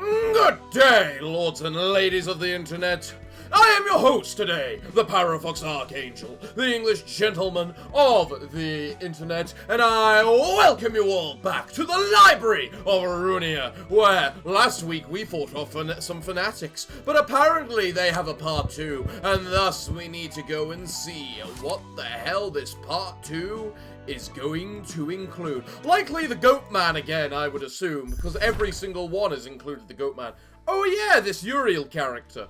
Good day, lords and ladies of the internet. I am your host today, the Parafox Archangel, the English gentleman of the internet, and I welcome you all back to the library of Ruina, where last week we fought off some fanatics, but apparently they have a part 2, and thus we need to go and see what the hell this part 2 is going to include. Likely the Goat Man again, I would assume, because every single one has included the Goat Man. Oh yeah, this Uriel character.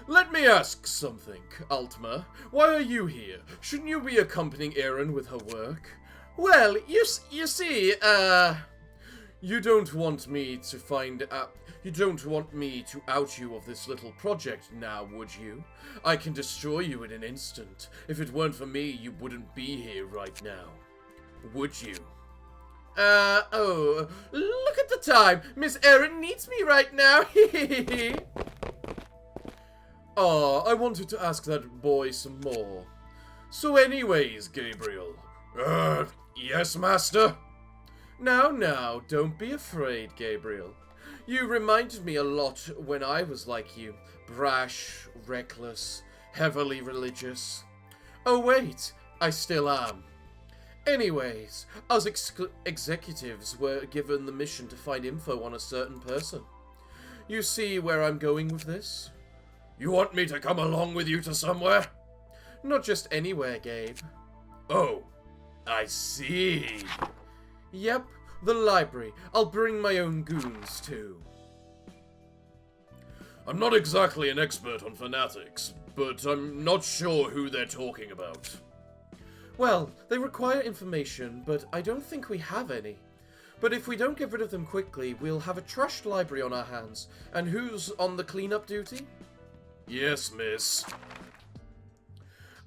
Let me ask something, Altma. Why are you here? Shouldn't you be accompanying Erin with her work? Well, you see, you don't want me to find out... You don't want me to out you of this little project now, would you? I can destroy you in an instant. If it weren't for me, you wouldn't be here right now. Would you? Oh, look at the time. Miss Erin needs me right now. Ah, I wanted to ask that boy some more. So anyways, Gabriel. Yes, master? Now, don't be afraid, Gabriel. You reminded me a lot when I was like you. Brash, reckless, heavily religious. Oh wait, I still am. Anyways, us executives were given the mission to find info on a certain person. You see where I'm going with this? You want me to come along with you to somewhere? Not just anywhere, Gabe. Oh, I see. Yep, the library. I'll bring my own goons, too. I'm not exactly an expert on fanatics, but I'm not sure who they're talking about. Well, they require information, but I don't think we have any. But if we don't get rid of them quickly, we'll have a trashed library on our hands. And who's on the cleanup duty? Yes, miss.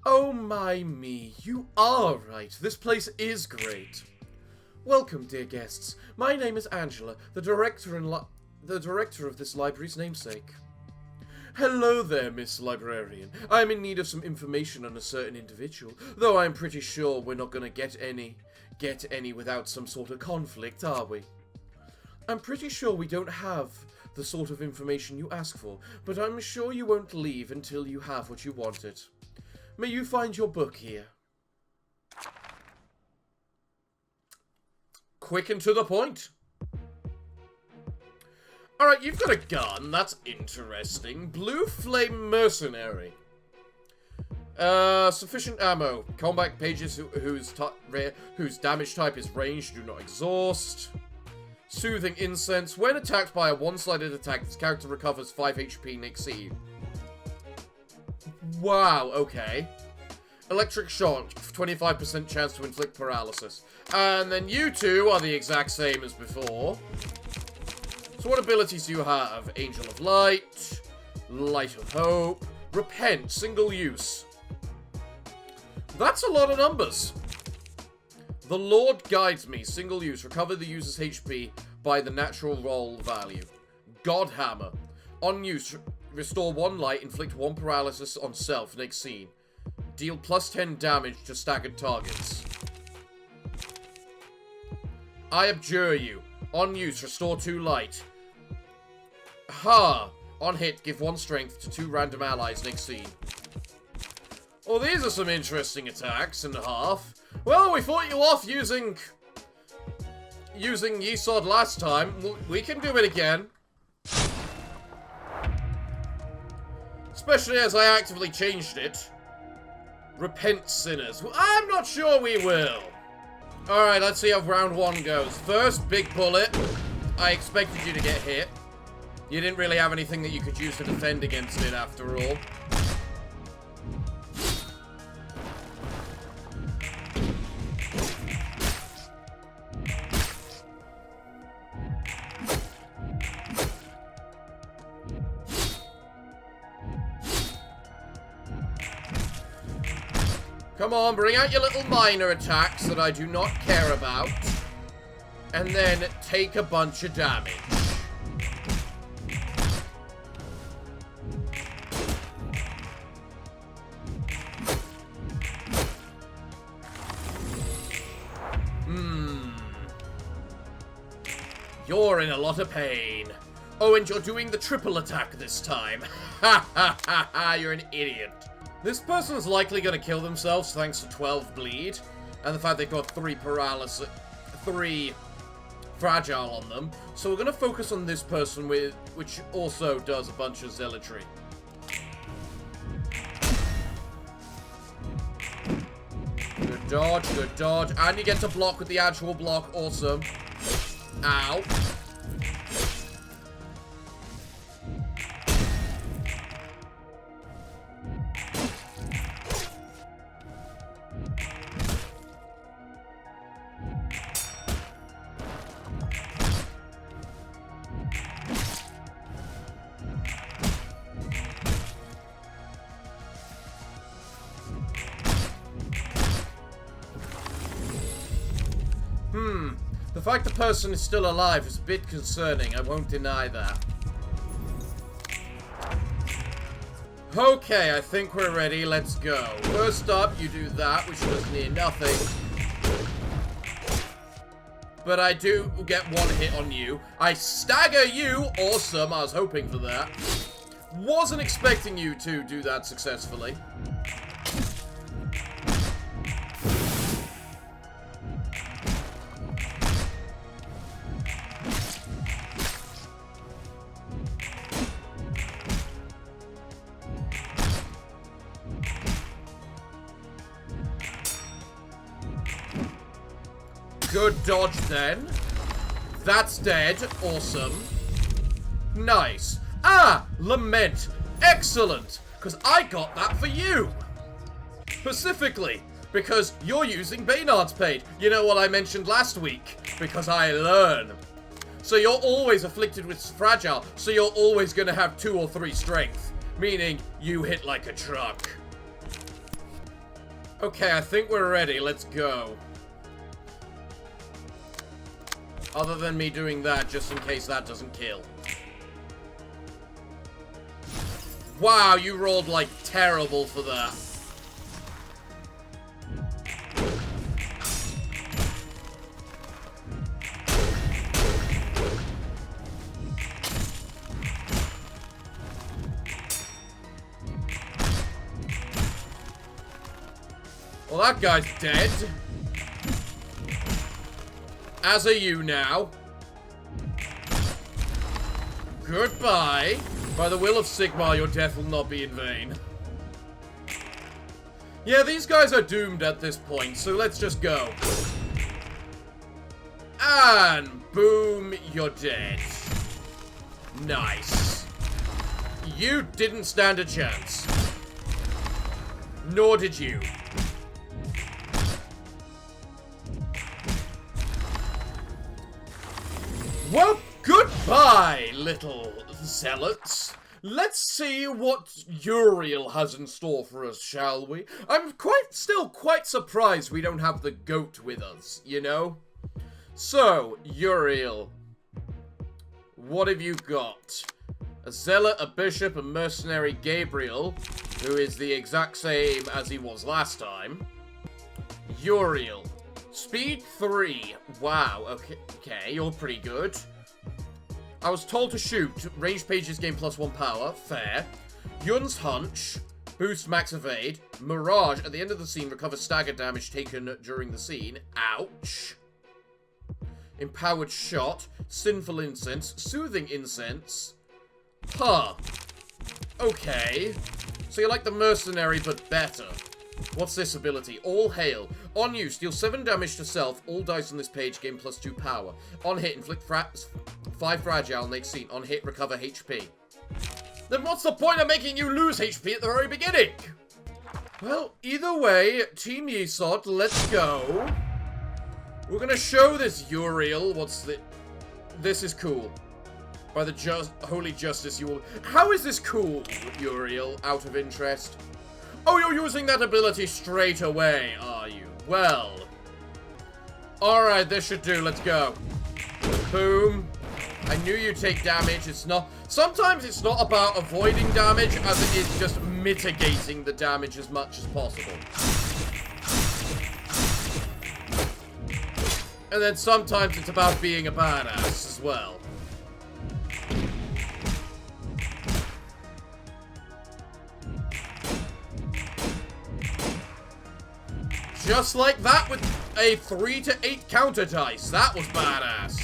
Oh my me, you are right. This place is great. Welcome, dear guests. My name is Angela, the director of this library's namesake. Hello there, Miss Librarian. I am in need of some information on a certain individual, though I'm pretty sure we're not gonna get any without some sort of conflict, are we? I'm pretty sure we don't have the sort of information you ask for, but I'm sure you won't leave until you have what you wanted. May you find your book here. Quick and to the point. Alright, you've got a gun. That's interesting. Blue Flame Mercenary. Sufficient ammo. Combat pages whose damage type is ranged do not exhaust. Soothing Incense. When attacked by a one-sided attack, this character recovers 5 HP next scene. Wow, okay. Electric Shock. 25% chance to inflict paralysis. And then you two are the exact same as before. So what abilities do you have? Angel of Light. Light of Hope. Repent. Single use. That's a lot of numbers. The Lord guides me. Single use. Recover the user's HP by the natural roll value. God Hammer. On use, restore 1 light, inflict 1 paralysis on self. Next scene. Deal plus 10 damage to staggered targets. I abjure you. On use, restore 2 light. Ha! On hit, give 1 strength to 2 random allies. Next scene. Oh, these are some interesting attacks and a half. Well, we fought you off using Yesod last time. We can do it again. Especially as I actively changed it. Repent, sinners. I'm not sure we will. Alright, let's see how round 1 goes. First, big bullet. I expected you to get hit. You didn't really have anything that you could use to defend against it after all. Come on, bring out your little minor attacks that I do not care about. And then take a bunch of damage. You're in a lot of pain. Oh, and you're doing the triple attack this time. Ha ha ha ha, you're an idiot. This person's likely gonna kill themselves thanks to 12 bleed, and the fact they've got 3 paralysis, 3 fragile on them. So we're gonna focus on this person which also does a bunch of zealotry. Good dodge, and you get to block with the actual block, awesome. Ow. The fact the person is still alive is a bit concerning, I won't deny that. Okay, I think we're ready, let's go. First up, you do that, which does near nothing. But I do get 1 hit on you. I stagger you, awesome, I was hoping for that. Wasn't expecting you to do that successfully. Good dodge then. That's dead. Awesome. Nice. Ah! Lament. Excellent. Because I got that for you. Specifically. Because you're using Baynard's Page. You know what I mentioned last week? Because I learn. So you're always afflicted with fragile. So you're always going to have 2 or 3 strength. Meaning you hit like a truck. Okay, I think we're ready. Let's go. Other than me doing that, just in case that doesn't kill. Wow, you rolled, like, terrible for that. Well, that guy's dead. As are you now. Goodbye. By the will of Sigmar, your death will not be in vain. Yeah, these guys are doomed at this point, so let's just go. And boom, you're dead. Nice. You didn't stand a chance. Nor did you. Well, goodbye, little zealots. Let's see what Uriel has in store for us, shall we? I'm still quite surprised we don't have the goat with us, you know? So, Uriel, what have you got? A zealot, a bishop, a mercenary, Gabriel, who is the exact same as he was last time. Uriel. Speed 3. Wow, okay, you're pretty good. I was told to shoot. Ranged pages gain +1 power. Fair. Yun's Hunch. Boost max evade. Mirage. At the end of the scene, recover stagger damage taken during the scene. Ouch. Empowered Shot. Sinful Incense. Soothing Incense. Huh. Okay. So you're like the mercenary, but better. What's this ability? All Hail. On use, deal 7 damage to self. All dice on this page gain +2 power. On hit, inflict 5 fragile next scene. On hit, recover HP. Then what's the point of making you lose HP at the very beginning? Well, either way, Team Yesod, let's go. We're gonna show this Uriel. This is cool. By the holy justice you will... How is this cool, Uriel, out of interest? Oh, you're using that ability straight away, are you? Well. Alright, this should do. Let's go. Boom. I knew you'd take damage. It's not... Sometimes it's not about avoiding damage as it is just mitigating the damage as much as possible. And then sometimes it's about being a badass as well. Just like that with a 3 to 8 counter dice. That was badass.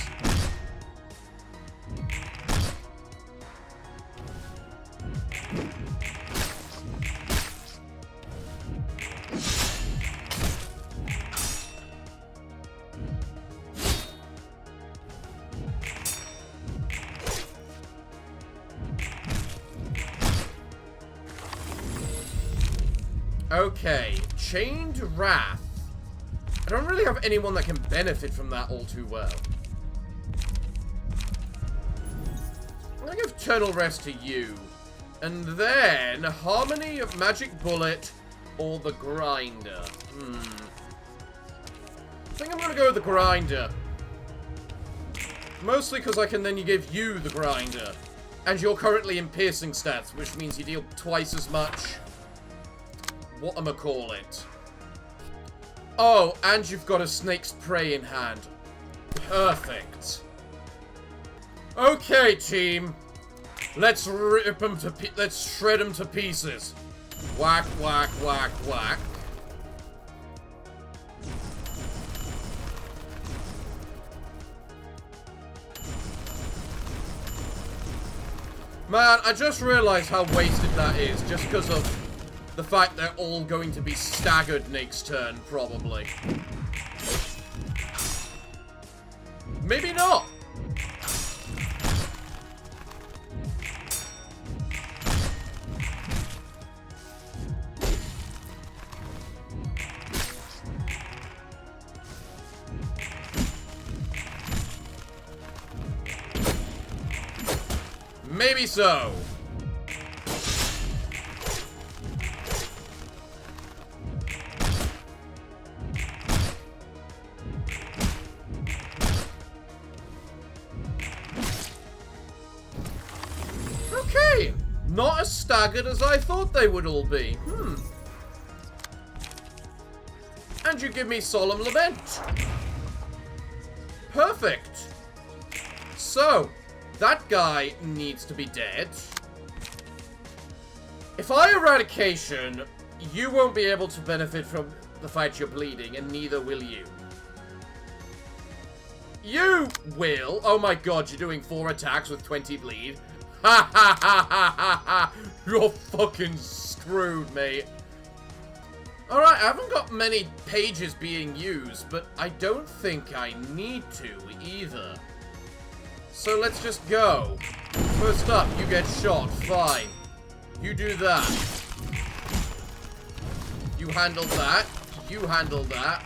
Okay, Chained Wrath. I don't really have anyone that can benefit from that all too well. I'm gonna give Eternal Rest to you. And then, Harmony of Magic Bullet or the Grinder. I think I'm gonna go with the Grinder. Mostly because I can then give you the Grinder. And you're currently in piercing stats, which means you deal twice as much. Whatchamacallit. Oh, and you've got a Snake's Prey in hand. Perfect. Okay, team. Let's rip them to let's shred them to pieces. Whack, whack, whack, whack. Man, I just realized how wasted that is, just because of the fact they're all going to be staggered next turn, probably. Maybe not. Maybe so. Okay, not as staggered as I thought they would all be. And you give me Solemn Lament. Perfect. So, that guy needs to be dead. If I Eradication, you won't be able to benefit from the fact you're bleeding, and neither will you. You will. Oh my god, you're doing 4 attacks with 20 bleed. Ha ha ha ha ha ha! You're fucking screwed, mate. Alright, I haven't got many pages being used, but I don't think I need to either. So let's just go. First up, you get shot. Fine. You do that. You handle that. You handle that.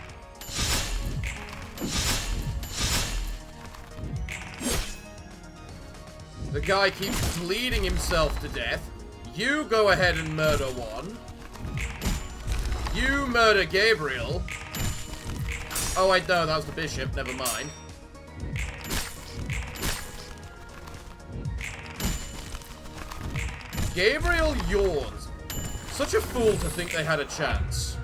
The guy keeps bleeding himself to death. You go ahead and murder one. You murder Gabriel. Oh, wait, no, that was the bishop. Never mind. Gabriel yawns. Such a fool to think they had a chance.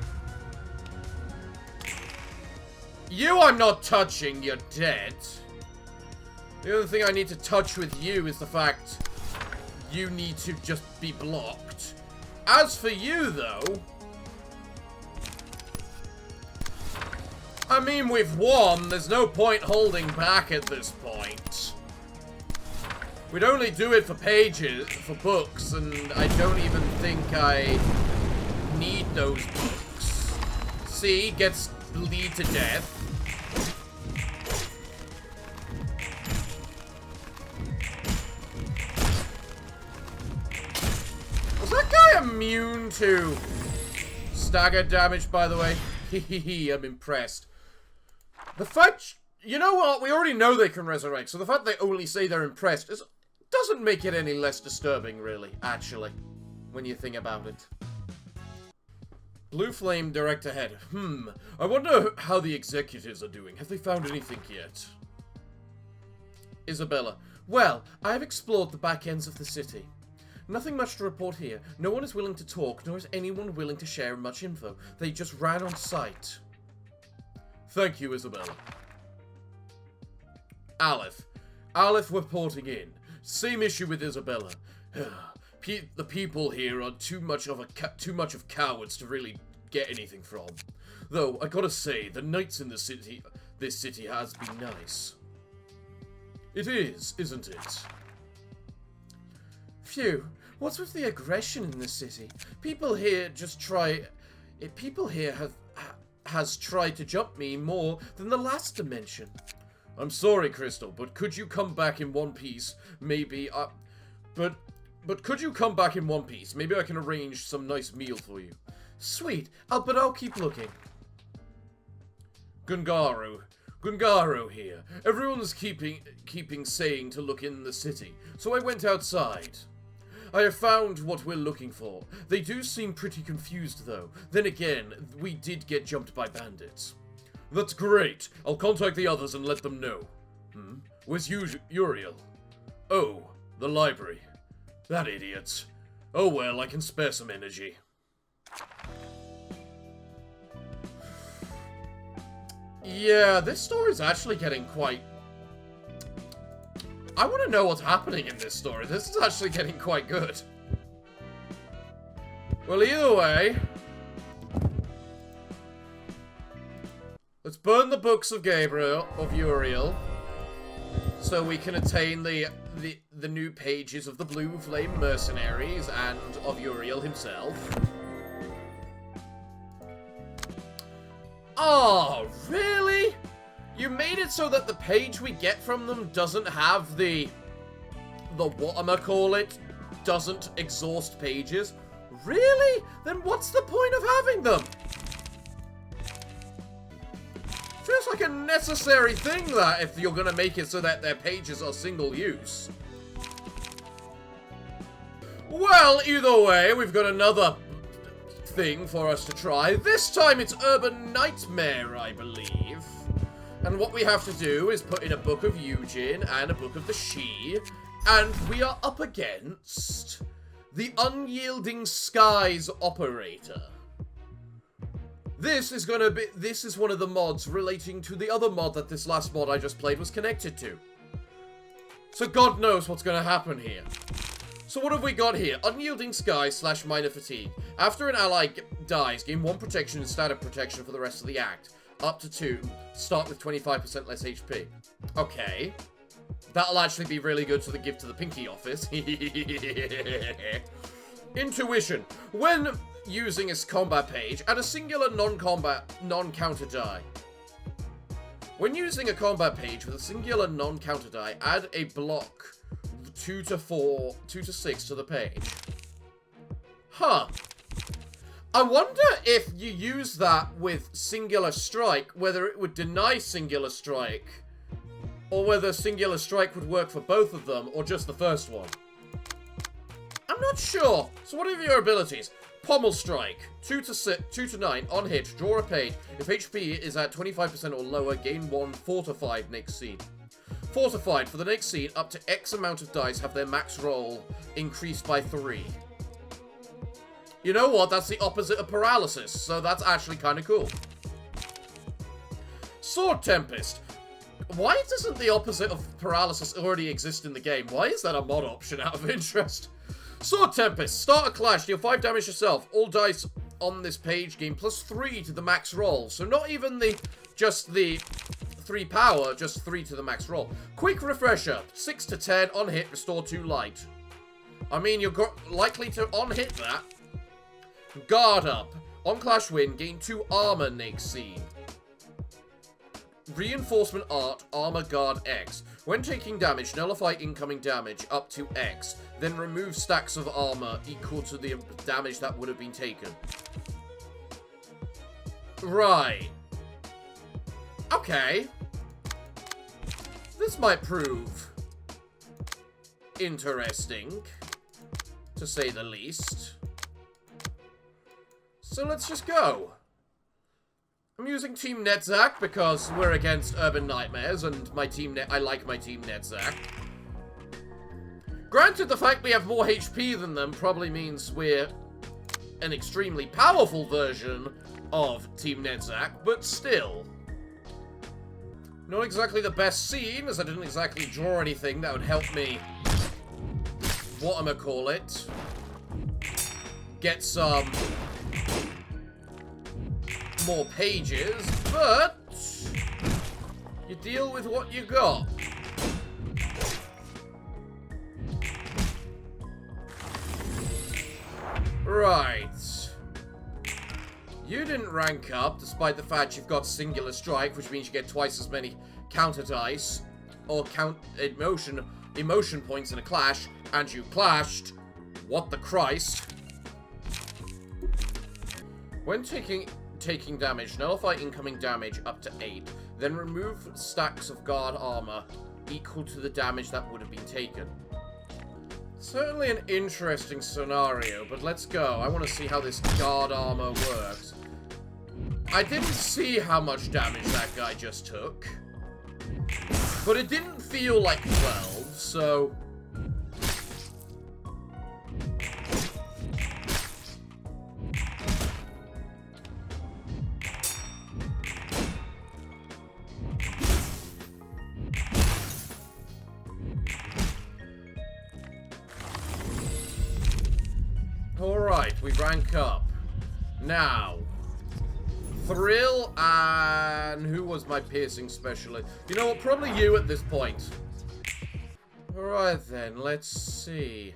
You I'm not touching, you're dead. The other thing I need to touch with you is the fact you need to just be blocked. As for you, though, I mean, we've won. There's no point holding back at this point. We'd only do it for pages, for books, and I don't even think I need those books. See, gets bleed to death. Was that guy immune to stagger damage, by the way? Hehehe, I'm impressed. The fact, you know what, we already know they can resurrect, so the fact they only say they're impressed doesn't make it any less disturbing, really, actually, when you think about it. Blue flame direct ahead. I wonder how the executives are doing. Have they found anything yet? Isabella. Well, I have explored the back ends of the city. Nothing much to report here. No one is willing to talk, nor is anyone willing to share much info. They just ran on sight. Thank you, Isabella. Aleph. Aleph reporting in. Same issue with Isabella. The people here are too much of cowards to really get anything from. Though, I gotta say, the nights in this city has been nice. It is, isn't it? Phew, what's with the aggression in this city? People here has tried to jump me more than the last dimension. I'm sorry, Crystal, but could you come back in one piece? Maybe, but could you come back in one piece? Maybe I can arrange some nice meal for you. Sweet, but I'll keep looking. Gungaru here. Everyone's keeping saying to look in the city, so I went outside. I have found what we're looking for. They do seem pretty confused, though. Then again, we did get jumped by bandits. That's great. I'll contact the others and let them know. Where's Uriel? Oh, the library. That idiot. Oh well, I can spare some energy. Yeah, this story's actually getting quite... I want to know what's happening in this story. This is actually getting quite good. Well, either way... let's burn the books of Uriel, so we can attain the new pages of the Blue Flame Mercenaries and of Uriel himself. Oh, really? You made it so that the page we get from them doesn't have the whatchamacallit, doesn't exhaust pages? Really? Then what's the point of having them? Feels like a necessary thing, that, if you're gonna make it so that their pages are single use. Well, either way, we've got another thing for us to try. This time it's Urban Nightmare, I believe. And what we have to do is put in a book of Eugene and a book of the She, and we are up against the Unyielding Skies Operator. This is one of the mods relating to the other mod that this last mod I just played was connected to. So God knows what's gonna happen here. So what have we got here? Unyielding Sky / minor fatigue. After an ally dies, gain 1 protection and static protection for the rest of the act. Up to 2. Start with 25% less HP. Okay. That'll actually be really good to give to the Pinky office. Intuition. When using a combat page, add a singular non-counter die. When using a combat page with a singular non-counter die, add a block 2 to 6 to the page. Huh. I wonder if you use that with Singular Strike, whether it would deny Singular Strike, or whether Singular Strike would work for both of them, or just the first one. I'm not sure. So what are your abilities? Pommel Strike, 2 to 9, on hit, draw a page. If HP is at 25% or lower, gain 1 fortified next scene. Fortified, for the next scene, up to X amount of dice have their max roll increased by 3. You know what? That's the opposite of paralysis, so that's actually kind of cool. Sword Tempest. Why doesn't the opposite of paralysis already exist in the game? Why is that a mod option out of interest? Sword Tempest. Start a clash. Deal 5 damage yourself. All dice on this page gain +3 to the max roll. So not even just the 3 power, just 3 to the max roll. Quick Refresher. 6 to 10. On hit, restore 2 light. I mean, you're likely to on-hit that. Guard Up. On Clash Win, gain 2 armor next scene. Reinforcement Art, Armor Guard X. When taking damage, nullify incoming damage up to X. Then remove stacks of armor equal to the damage that would have been taken. Right. Okay. This might prove interesting, to say the least. So let's just go. I'm using Team Netzach because we're against Urban Nightmares, and I like my Team Netzach. Granted, the fact we have more HP than them probably means we're an extremely powerful version of Team Netzach, but still. Not exactly the best scene, as I didn't exactly draw anything that would help me, whatchamacallit, get some more pages, but you deal with what you got. Right. You didn't rank up, despite the fact you've got singular strike, which means you get twice as many counter dice, or count emotion points in a clash, and you clashed. What the Christ? When taking damage, nullify incoming damage up to 8, then remove stacks of guard armor equal to the damage that would have been taken. Certainly an interesting scenario, but let's go. I want to see how this guard armor works. I didn't see how much damage that guy just took, but it didn't feel like 12, so... Alright, we rank up. Now, Thrill and... who was my piercing specialist? You know what, probably you at this point. Alright then, let's see.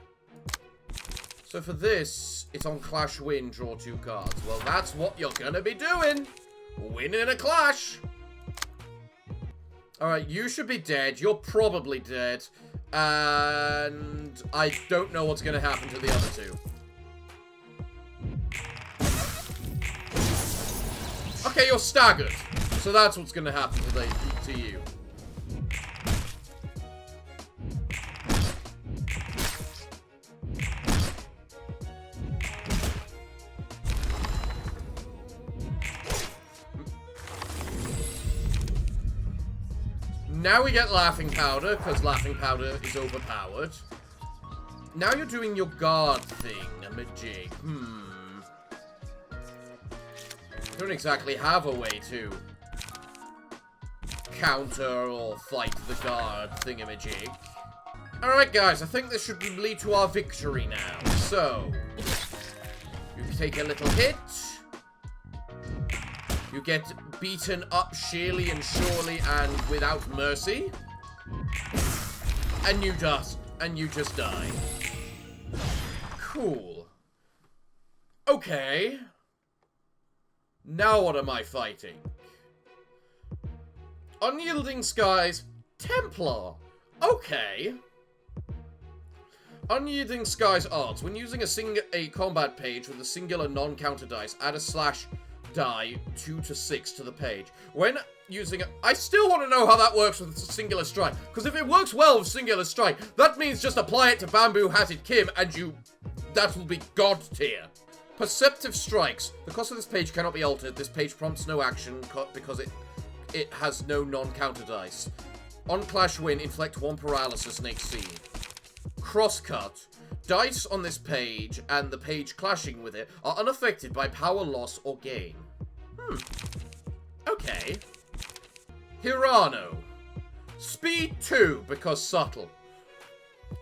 So for this, it's on Clash Win, draw 2 cards. Well, that's what you're gonna be doing! Winning a clash! Alright, you should be dead. You're probably dead. And I don't know what's gonna happen to the other two. Okay, you're staggered. So that's what's gonna happen to you. Now we get Laughing Powder, because Laughing Powder is overpowered. Now you're doing your guard thing, Majig. Don't exactly have a way to counter or fight the guard thingamajig. Alright guys, I think this should lead to our victory now. So, you take a little hit. You get beaten up sheerly and surely and without mercy. And you just die. Cool. Okay. Now what am I fighting? Unyielding Skies, Templar. Okay. Unyielding Skies odds. When using a combat page with a singular non-counter dice, add a slash die 2 to 6 to the page. When using I still want to know how that works with singular strike. Because if it works well with singular strike, that means just apply it to Bamboo Hatted Kim and that will be god tier. Perceptive Strikes. The cost of this page cannot be altered. This page prompts no action because it has no non-counter dice. On Clash Win, inflict 1 paralysis next scene. Crosscut. Dice on this page and the page clashing with it are unaffected by power loss or gain. Okay. Hirano. Speed 2 because subtle.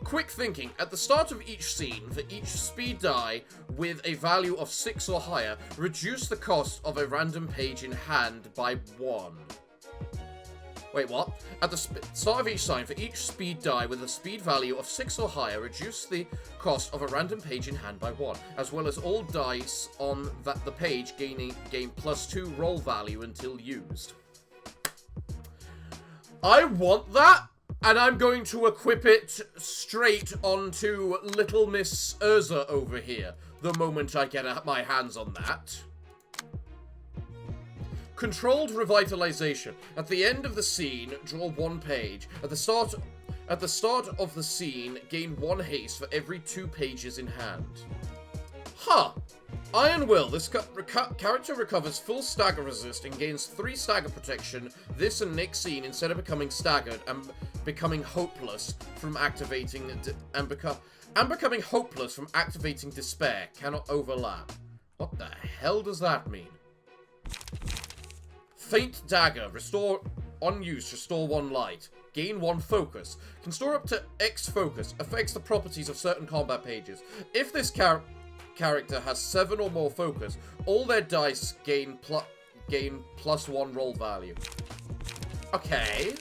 Quick thinking. At the start of each scene, for each speed die with a value of 6 or higher, reduce the cost of a random page in hand by 1. Wait, what? At the start of each sign, for each speed die with a speed value of 6 or higher, reduce the cost of a random page in hand by 1, as well as all dice on the page gain +2 roll value until used. I want that, and I'm going to equip it straight onto Little Miss Urza over here, the moment I get my hands on that. Controlled Revitalization. At the end of the scene, draw 1 page. At the start of the scene, gain 1 haste for every 2 pages in hand. Huh. Iron Will. This character recovers full stagger resist and gains 3 stagger protection this and next scene instead of becoming staggered and becoming hopeless from activating becoming hopeless from activating despair. Cannot overlap. What the hell does that mean? Faint Dagger. Restore on use. Restore 1 light. Gain 1 focus. Can store up to X focus. Affects the properties of certain combat pages. If this character has 7 or more focus, all their dice gain gain +1 roll value. Okay.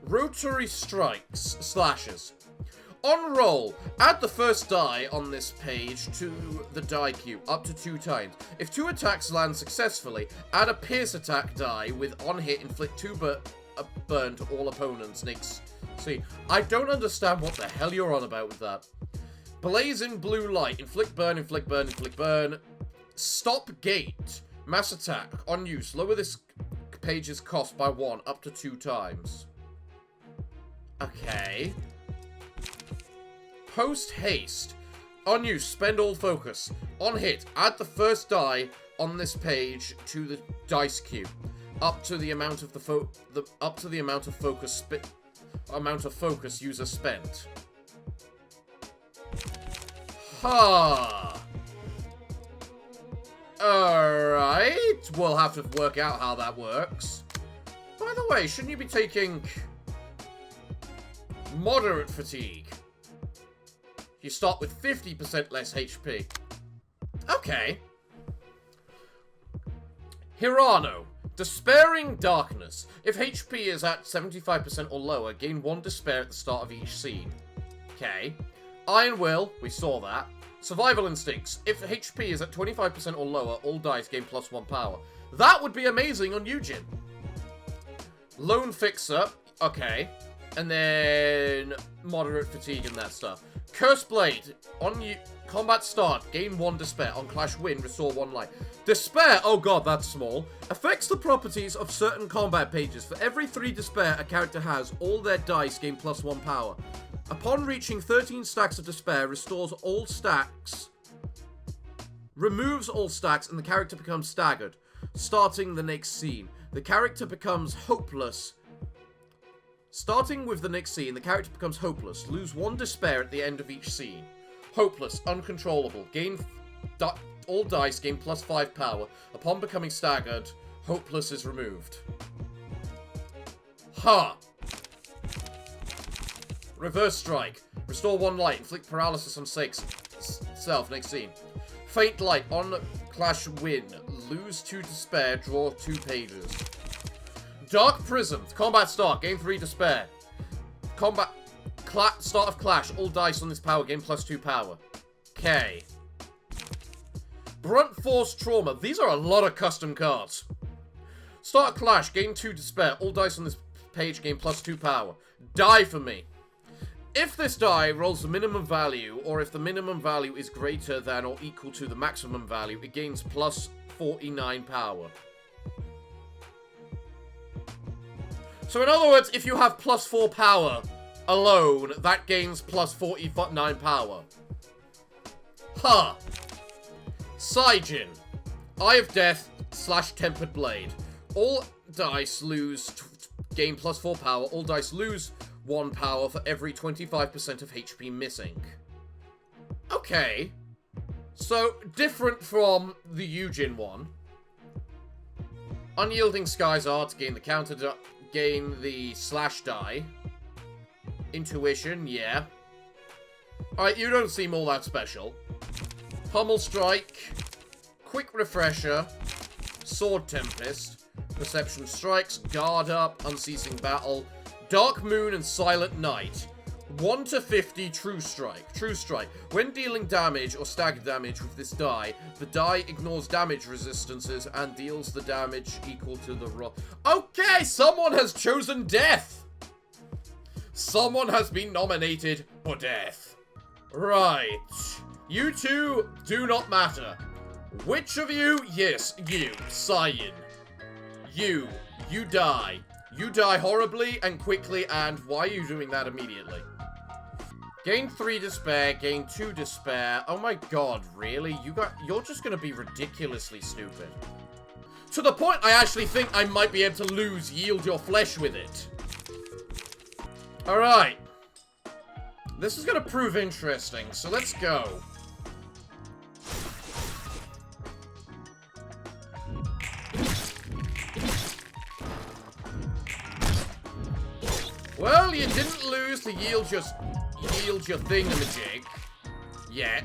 Rotary strikes, slashes. On roll, add the first die on this page to the die queue, up to 2 times. If 2 attacks land successfully, add a pierce attack die with on hit, inflict 2 burn to all opponents. Next, see, I don't understand what the hell you're on about with that. Blazing blue light, inflict burn, inflict burn, inflict burn. Stop gate, mass attack, on use, lower this page's cost by 1, up to 2 times. Okay. Post haste. On use, spend all focus. On hit, add the first die on this page to the dice queue, up to the amount of focus user spent. Ha. Alright, we'll have to work out how that works. By the way, shouldn't you be taking moderate fatigue? You start with 50% less HP. Okay. Hirano. Despairing Darkness. If HP is at 75% or lower, gain 1 despair at the start of each scene. Okay. Iron Will. We saw that. Survival Instincts. If HP is at 25% or lower, all dice gain +1 power. That would be amazing on Eugen. Lone Fixer. Okay. And then moderate fatigue and that stuff. Curse Blade. On you, combat start, gain 1 despair. On clash win, restore 1 light. Despair, oh god, that's small. Affects the properties of certain combat pages. For every 3 despair a character has, all their dice gain +1 power. Upon reaching 13 stacks of despair, restores all stacks. Removes all stacks and the character becomes staggered. Starting the next scene. The character becomes hopeless. Starting with the next scene, the character becomes hopeless. Lose 1 despair at the end of each scene. Hopeless, uncontrollable. Gain all dice gain +5 power. Upon becoming staggered, hopeless is removed. Ha! Reverse strike. Restore 1 light. Inflict paralysis on self. Next scene. Faint light. On clash win. Lose 2 despair. Draw 2 pages. Dark Prism. Combat start. Gain 3 despair. Start of clash. All dice on this power gain +2 power. Okay. Brunt Force Trauma. These are a lot of custom cards. Start clash. Gain 2 despair. All dice on this page gain +2 power. Die for me. If this die rolls the minimum value, or if the minimum value is greater than or equal to the maximum value, it gains +49 power. So in other words, if you have +4 power alone, that gains +49 power. Ha! Saijin. Eye of Death / Tempered Blade. All dice gain +4 power. All dice lose 1 power for every 25% of HP missing. Okay. So, different from the Eugen one. Unyielding Skies Art, gain the counter, gain the slash die. Intuition, yeah. Alright, you don't seem all that special. Pummel Strike, Quick Refresher, Sword Tempest, Perception Strikes, Guard Up, Unceasing Battle, Dark Moon and Silent Night. 1 to 50 True Strike. True Strike. When dealing damage or stagger damage with this die, the die ignores damage resistances and deals the damage equal to the roll. Okay, someone has chosen death. Someone has been nominated for death. Right. You two do not matter. Which of you? Yes, you. Cyan. You die. You die horribly and quickly, and why are you doing that immediately? Gain 3 despair, gain 2 despair. Oh my god, really? You're just gonna be ridiculously stupid. To the point I actually think I might be able to lose Yield Your Flesh with it. Alright. This is gonna prove interesting, so let's go. Well, you didn't lose to yield your thingamajig. Yet.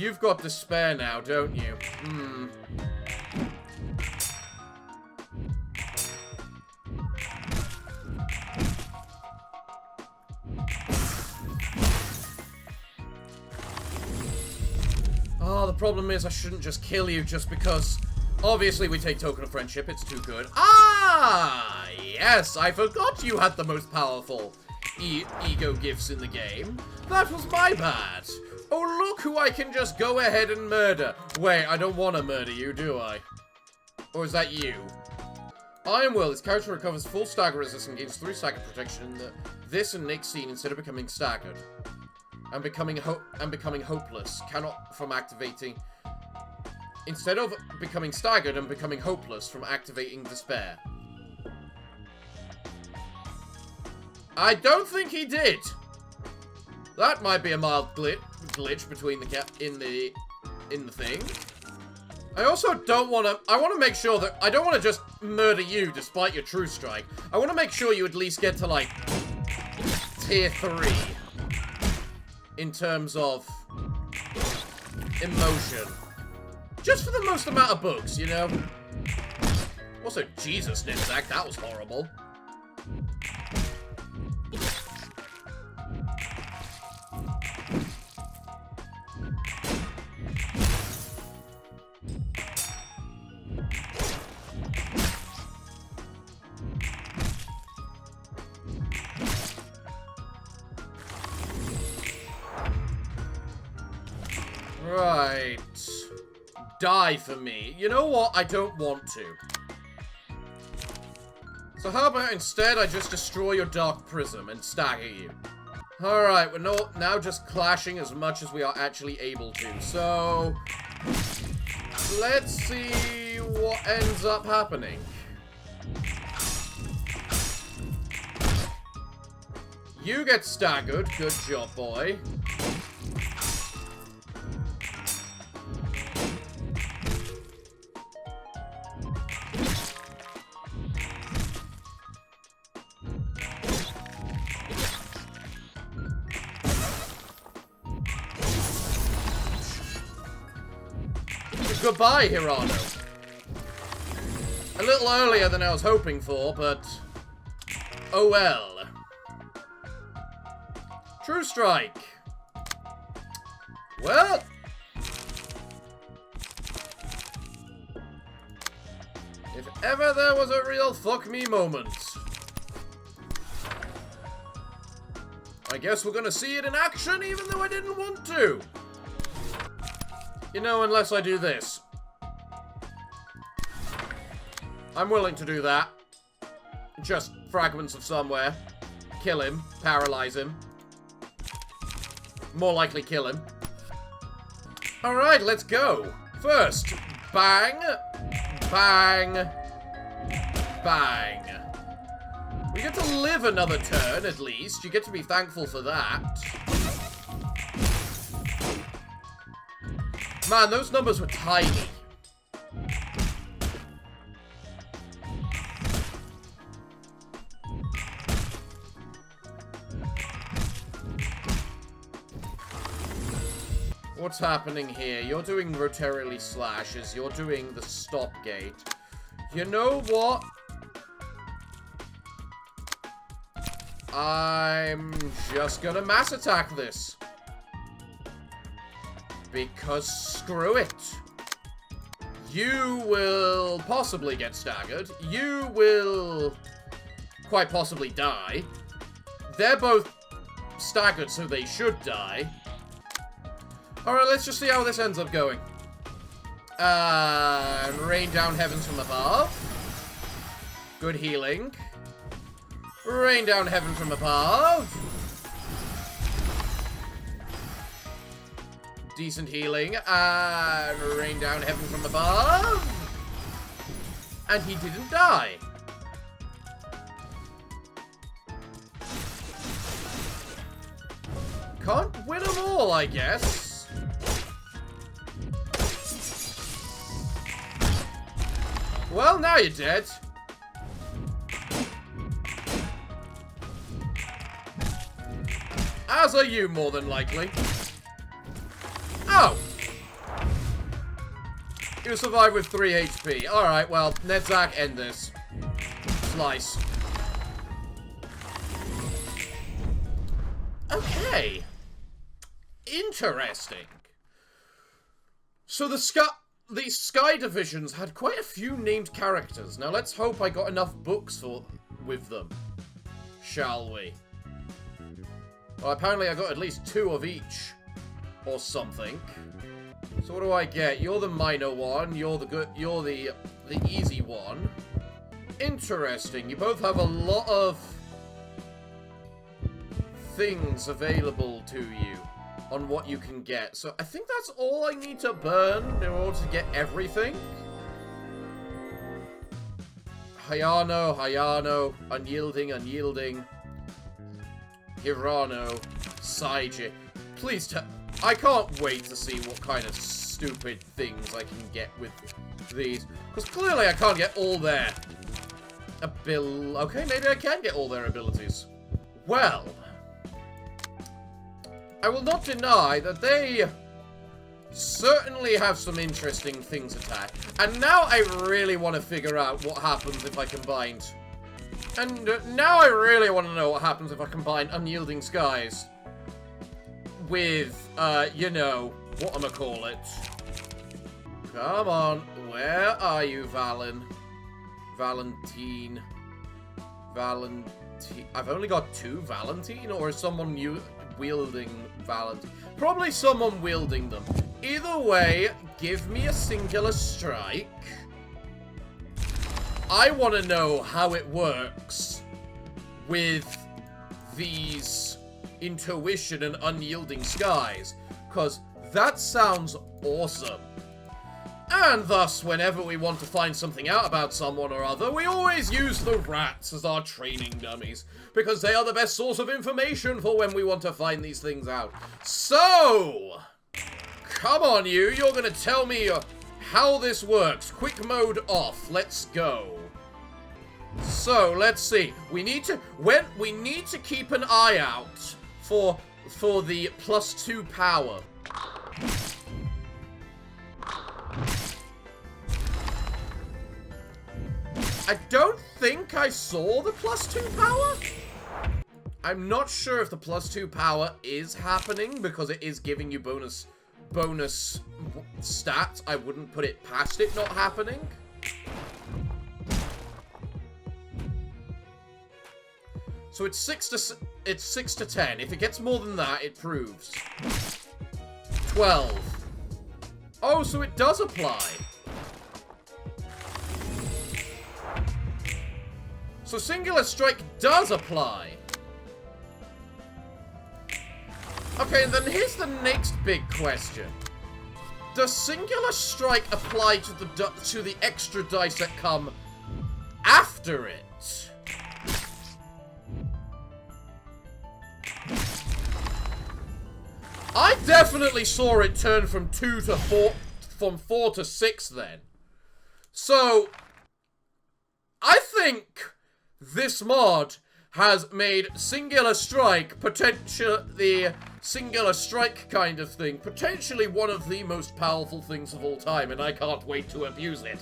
You've got despair now, don't you? Hmm. Oh, the problem is I shouldn't just kill you just because... Obviously, we take token of friendship. It's too good. Ah! Yes, I forgot you had the most powerful ego gifts in the game. That was my bad. Oh, look who I can just go ahead and murder. Wait, I don't want to murder you, do I? Or is that you? Iron Will. This character recovers full stagger resistance and gains 3 stagger protection in this and next scene instead of becoming staggered. And becoming hopeless. Cannot from activating... Instead of becoming staggered and becoming hopeless from activating despair. I don't think he did. That might be a mild glitch between the in the thing. I also don't want to... I want to make sure that... I don't want to just murder you despite your true strike. I want to make sure you at least get to, like, tier 3. In terms of emotion. Just for the most amount of bugs, you know? Also, Jesus, Nimzak, that was horrible. Right. Die for me. You know what? I don't want to. So how about instead I just destroy your Dark Prism and stagger you? Alright, we're now just clashing as much as we are actually able to. So... let's see what ends up happening. You get staggered. Good job, boy. Goodbye, Hirano. A little earlier than I was hoping for, but... oh well. True Strike. Well... if ever there was a real fuck me moment. I guess we're gonna see it in action even though I didn't want to. You know, unless I do this. I'm willing to do that. Just fragments of somewhere. Kill him. Paralyze him. More likely kill him. Alright, let's go. First, bang. Bang. Bang. We get to live another turn, at least. You get to be thankful for that. Man, those numbers were tiny. What's happening here? You're doing rotarily slashes. You're doing the stop gate. You know what? I'm just gonna mass attack this. Because screw it. You will possibly get staggered. You will quite possibly die. They're both staggered, so they should die. Alright, let's just see how this ends up going. Rain down heavens from above. Good healing. Rain down heaven from above. Decent healing. And rain down heaven from above. And he didn't die. Can't win them all, I guess. Well, now you're dead. As are you, more than likely. Oh! You survive with 3 HP. Alright, well, Nedzak, end this. Slice. Okay. Interesting. So the Sky divisions had quite a few named characters. Now let's hope I got enough books with them. Shall we? Well, apparently I got at least 2 of each. Or something. So what do I get? You're the minor one. You're the easy one. Interesting. You both have a lot of things available to you on what you can get. So I think that's all I need to burn in order to get everything. Hayano, unyielding. Hirano, Saiji. Please tell... I can't wait to see what kind of stupid things I can get with these. Because clearly I can't get all their... Okay, maybe I can get all their abilities. Well... I will not deny that they certainly have some interesting things attack. And now I really want to figure out what happens if I combined... And now I really want to know what happens if I combine Unyielding Skies with, you know, whatchamacallit. Come on, where are you, Valentine? I've only got 2 Valentine, or is someone wielding Valentine? Probably someone wielding them. Either way, give me a singular strike. I want to know how it works with these Intuition and Unyielding Skies, because that sounds awesome. And thus, whenever we want to find something out about someone or other, we always use the rats as our training dummies, because they are the best source of information for when we want to find these things out. So, come on you're gonna tell me how this works. Quick mode off, let's go. So, let's see. We need to keep an eye out for the +2 power. I don't think I saw the +2 power. I'm not sure if the +2 power is happening because it is giving you bonus stats. I wouldn't put it past it not happening. So it's 6 to 10. If it gets more than that, it proves. 12. Oh, so it does apply. So Singular Strike does apply. Okay, and then here's the next big question. Does Singular Strike apply to the extra dice that come after it? I definitely saw it turn from 2 to 4, from 4 to 6 then. So, I think this mod has made Singular Strike, the Singular Strike kind of thing, potentially one of the most powerful things of all time, and I can't wait to abuse it.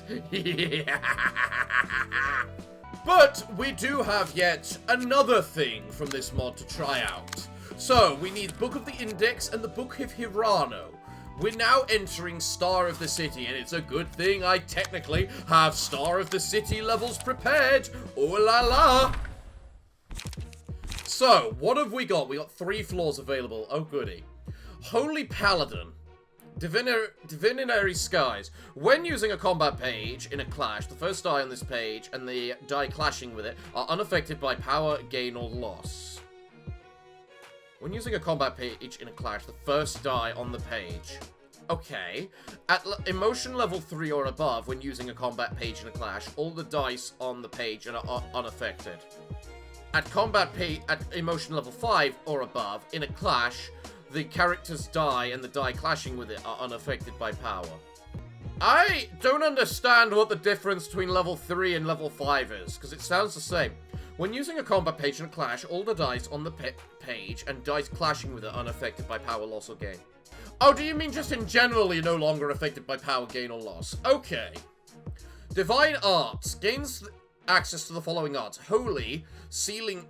But we do have yet another thing from this mod to try out. So, we need Book of the Index and the Book of Hirano. We're now entering Star of the City, and it's a good thing I technically have Star of the City levels prepared. Ooh la la! So, what have we got? We got 3 floors available. Oh, goody. Holy Paladin. Divinatory Skies. When using a combat page in a clash, the first die on this page and the die clashing with it are unaffected by power, gain, or loss. When using a combat page in a clash, the first die on the page. Okay. At emotion level 3 or above, when using a combat page in a clash, all the dice on the page are unaffected. At emotion level 5 or above, in a clash, the character's die and the die clashing with it are unaffected by power. I don't understand what the difference between level 3 and level 5 is, because it sounds the same. When using a combat page in a clash, all the dice on the page and dice clashing with it are unaffected by power, loss, or gain. Oh, do you mean just in general you're no longer affected by power gain or loss? Okay. Divine Arts. Gains access to the following arts. Holy, sealing,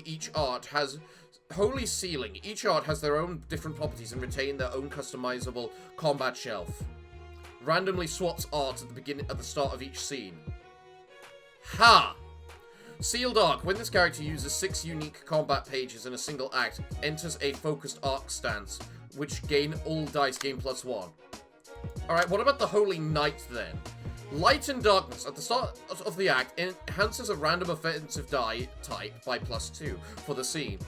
each art has... Holy Sealing. Each art has their own different properties and retain their own customizable combat shelf. Randomly swaps art at the start of each scene. Ha! Sealed Arc. When this character uses 6 unique combat pages in a single act, enters a focused arc stance, which gain all dice gain +1. Alright, what about the Holy Knight then? Light and Darkness. At the start of the act, enhances a random offensive die type by +2 for the scene.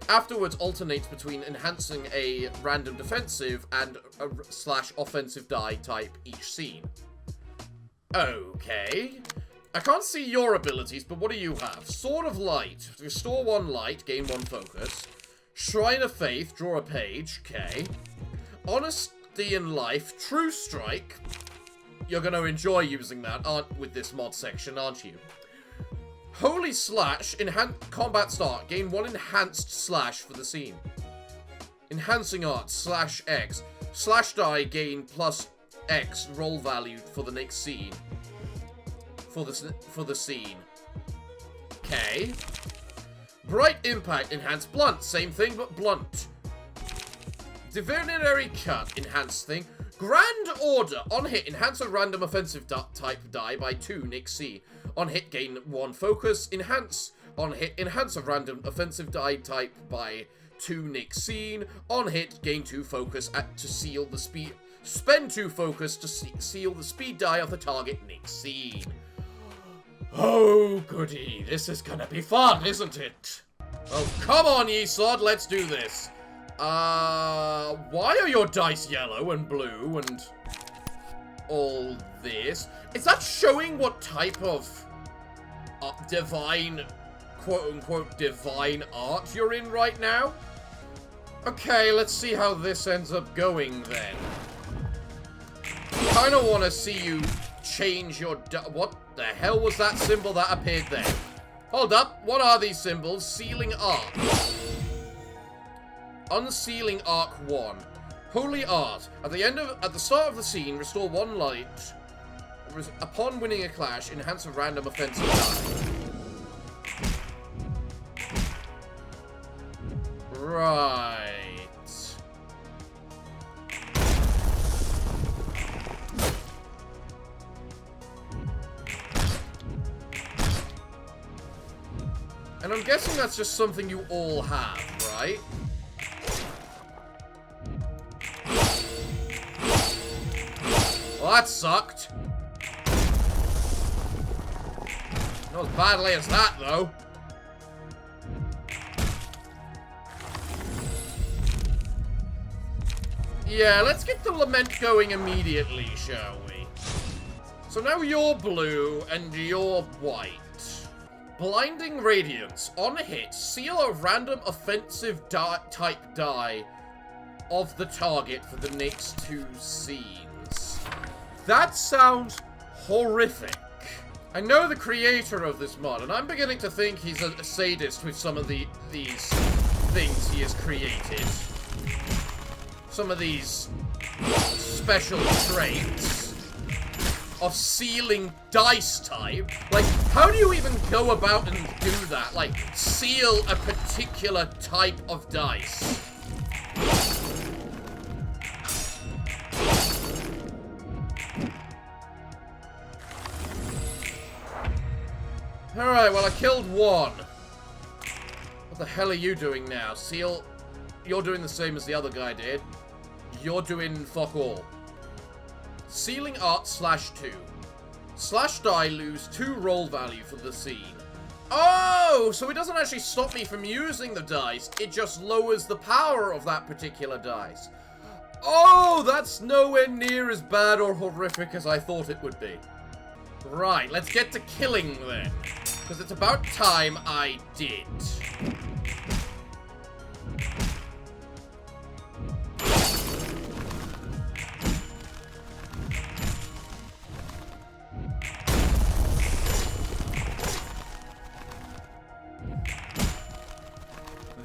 Afterwards, alternates between enhancing a random defensive and a / offensive die type each scene. Okay. I can't see your abilities, but what do you have? Sword of Light. Restore 1 light, gain 1 focus. Shrine of Faith, draw a page. Okay. Honesty in Life, True Strike. You're going to enjoy using that with this mod section, aren't you? Holy Slash, combat start. Gain 1 enhanced slash for the scene. Enhancing art, /X. Slash die, gain +X roll value for the next scene. For the scene. Okay. Bright Impact, enhanced blunt. Same thing, but blunt. Divinatory Cut, enhanced thing. Grand Order, on hit, enhance a random offensive type die by 2 next scene. On hit, gain 1 focus. On hit, enhance a random offensive die type by 2 next scene. On hit, gain 2 focus to seal the speed. Spend 2 focus to seal the speed die of the target next scene. Oh, goody. This is gonna be fun, isn't it? Well, come on, Yesod, let's do this. Why are your dice yellow and blue and all this? Is that showing what type of divine, quote-unquote, divine art you're in right now? Okay, let's see how this ends up going, then. I kind of want to see you change your... What the hell was that symbol that appeared there? Hold up, what are these symbols? Sealing Arc. Unsealing Arc 1. Holy Art. At the start of the scene, restore 1 light. Upon winning a clash, enhance a random offensive die. Right. And I'm guessing that's just something you all have, right? Well, that sucked. Not as badly as that, though. Yeah, let's get the lament going immediately, shall we? So now you're blue and you're white. Blinding Radiance. On hit, seal a random offensive type die of the target for the next 2 scenes. That sounds horrific. I know the creator of this mod, and I'm beginning to think he's a sadist with some of these things he has created. Some of these special traits of sealing dice type. Like, how do you even go about and do that? Like, seal a particular type of dice. Alright, well, I killed 1. What the hell are you doing now? Seal... You're doing the same as the other guy did. You're doing fuck all. Sealing Art /2. Slash die lose 2 roll value for the scene. Oh, so it doesn't actually stop me from using the dice. It just lowers the power of that particular dice. Oh, that's nowhere near as bad or horrific as I thought it would be. Right, let's get to killing then. Because it's about time I did.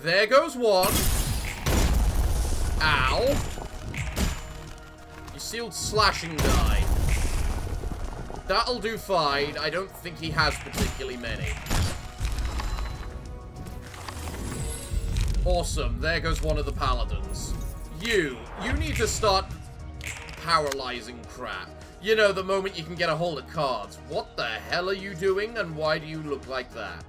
There goes 1. Ow. You sealed slashing die. That'll do fine. I don't think he has particularly many. Awesome. There goes one of the paladins. You need to start paralyzing crap. You know, the moment you can get a hold of cards. What the hell are you doing, and why do you look like that?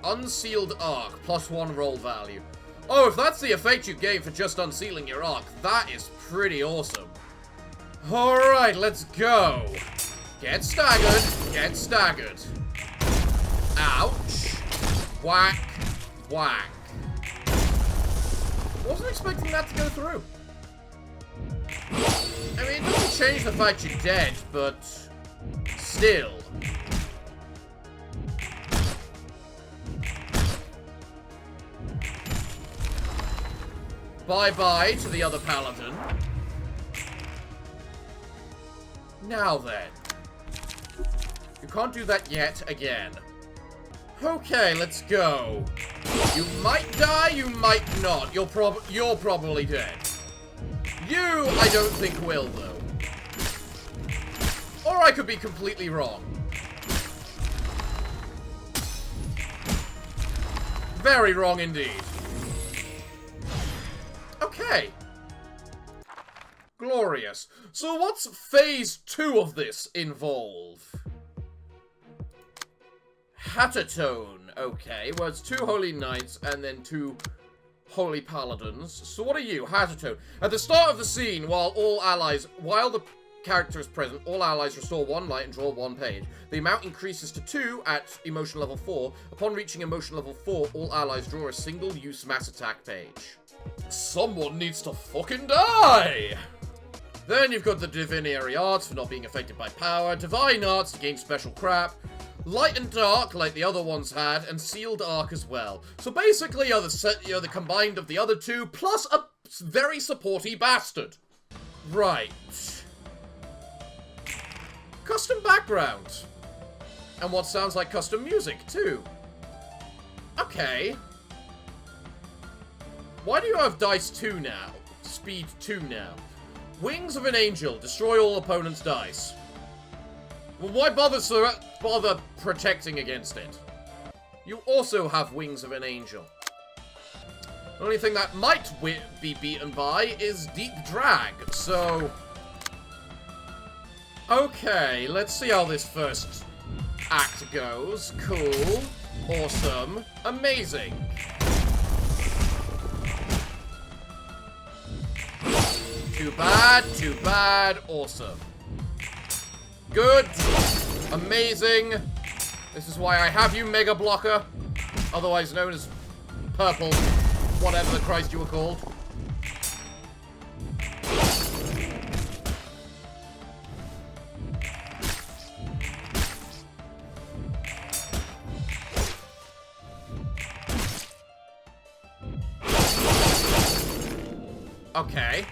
Unsealed Arc, +1 roll value. Oh, if that's the effect you gain for just unsealing your Arc, that is pretty awesome. Alright, let's go. Get staggered. Get staggered. Ouch. Whack. Whack. Wasn't expecting that to go through. I mean, it doesn't change the fact you're dead, but still. Bye-bye to the other paladin. Now then. You can't do that yet again. Okay, let's go. You might die, you might not. You're probably dead. You, I don't think will, though. Or I could be completely wrong. Very wrong indeed. Okay. Glorious. So what's phase 2 of this involve? Hattertone. Okay, well it's 2 holy knights and then 2 holy paladins. So what are you? Hattertone. At the start of the scene, while the character is present, all allies restore 1 light and draw 1 page. The amount increases to 2 at emotion level 4. Upon reaching emotion level 4, all allies draw a single-use mass attack page. Someone needs to fucking die! Then you've got the Divinary Arts for not being affected by power, Divine Arts to gain special crap, Light and Dark, like the other ones had, and Sealed Arc as well. So basically, you're the combined of the other 2, plus a very supporty bastard. Right. Custom background. And what sounds like custom music, too. Okay. Why do you have dice 2 now? Speed 2 now. Wings of an Angel. Destroy all opponents' dice. Well, why bother protecting against it? You also have Wings of an Angel. The only thing that might be beaten by is Deep Drag, so... Okay, let's see how this first act goes. Cool. Awesome. Amazing. Too bad, awesome. Good, amazing. This is why I have you, Mega Blocker, otherwise known as Purple, whatever the Christ you were called. Okay.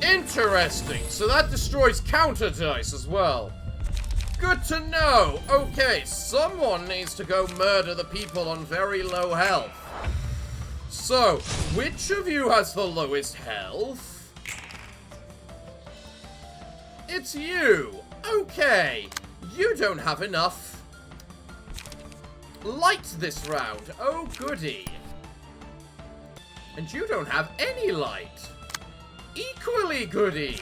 Interesting. So that destroys counter dice as well. Good to know. Okay, someone needs to go murder the people on very low health. So, which of you has the lowest health? It's you. Okay. You don't have enough light this round. Oh, goody. And you don't have any light. Equally goody.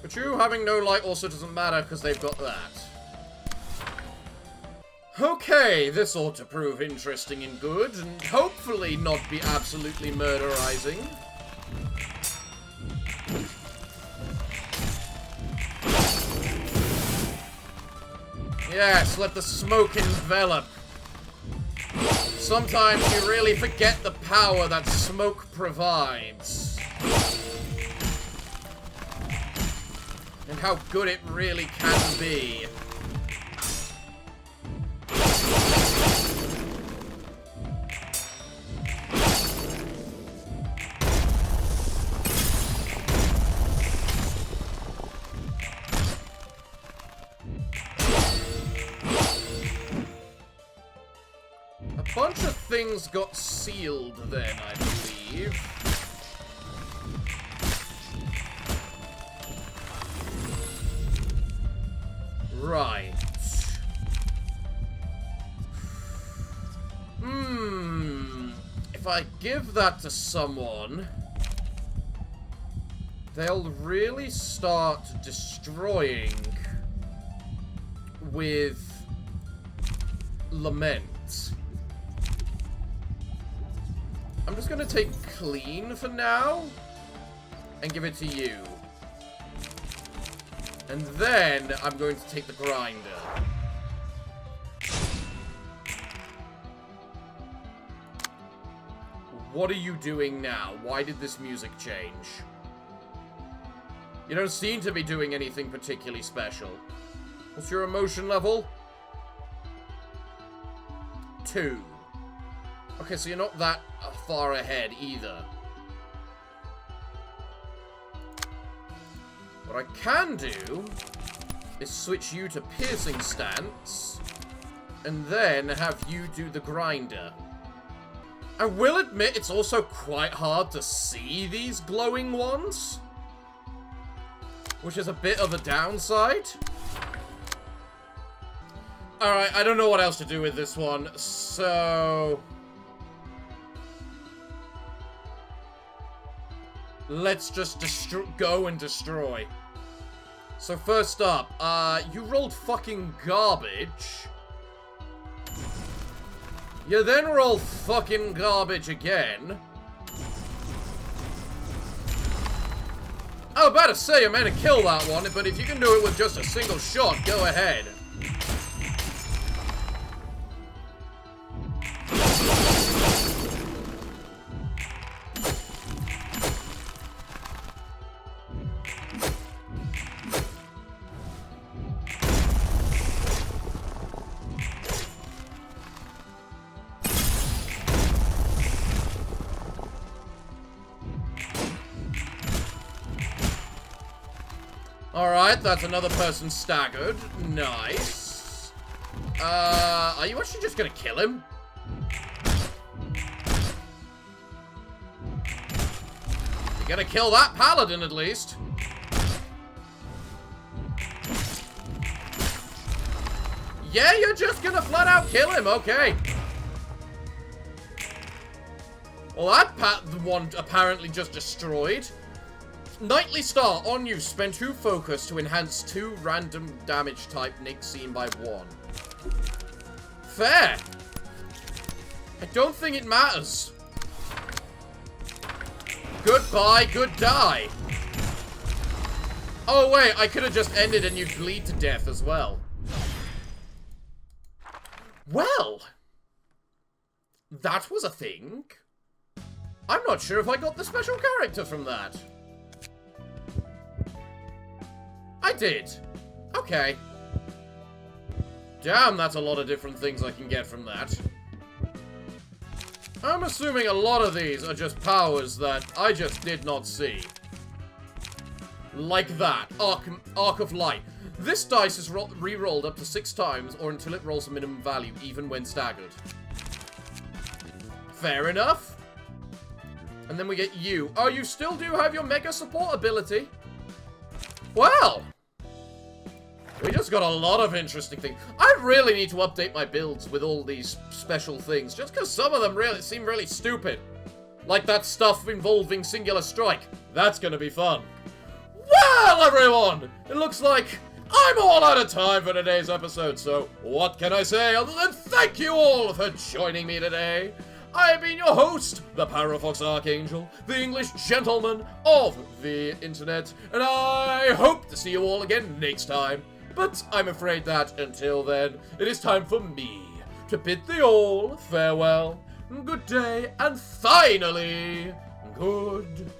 But you having no light also doesn't matter because they've got that. Okay, this ought to prove interesting and good, and hopefully not be absolutely murderizing. Yes, let the smoke envelop. Sometimes you really forget the power that smoke provides. And how good it really can be. bunch of things got sealed then, I believe. Right. If I give that to someone, they'll really start destroying with Lament. I'm just gonna take Clean for now and give it to you. And then I'm going to take the Grinder. What are you doing now? Why did this music change? You don't seem to be doing anything particularly special. What's your emotion level? 2. Okay, so you're not that far ahead either. What I can do is switch you to Piercing Stance, and then have you do the Grinder. I will admit it's also quite hard to see these glowing ones, which is a bit of a downside. Alright, I don't know what else to do with this one, so let's just go and destroy. So first up, you rolled fucking garbage. You then roll fucking garbage again. I was about to say I meant to kill that one, but if you can do it with just a single shot, go ahead. Alright, that's another person staggered. Nice. Are you actually just gonna kill him? You're gonna kill that paladin at least. Yeah, you're just gonna flat out kill him, okay. Well, that one apparently just destroyed. Knightly Star, on you. Spend 2 focus to enhance 2 random damage type Nick seen by 1. Fair. I don't think it matters. Goodbye, good die. Oh wait, I could have just ended and you'd bleed to death as well. Well, that was a thing. I'm not sure if I got the special character from that. I did. Okay. Damn, that's a lot of different things I can get from that. I'm assuming a lot of these are just powers that I just did not see. Like that. Arc of Light. This dice is re-rolled up to 6 times or until it rolls a minimum value, even when staggered. Fair enough. And then we get you. Oh, you still do have your Mega Support ability. Well, we just got a lot of interesting things. I really need to update my builds with all these special things, just because some of them really seem really stupid. Like that stuff involving Singular Strike. That's gonna be fun. Well, everyone, it looks like I'm all out of time for today's episode, so what can I say other than thank you all for joining me today. I have been your host, the Parafox Archangel, the English gentleman of the internet, and I hope to see you all again next time. But I'm afraid that, until then, it is time for me to bid thee all farewell, good day, and finally, good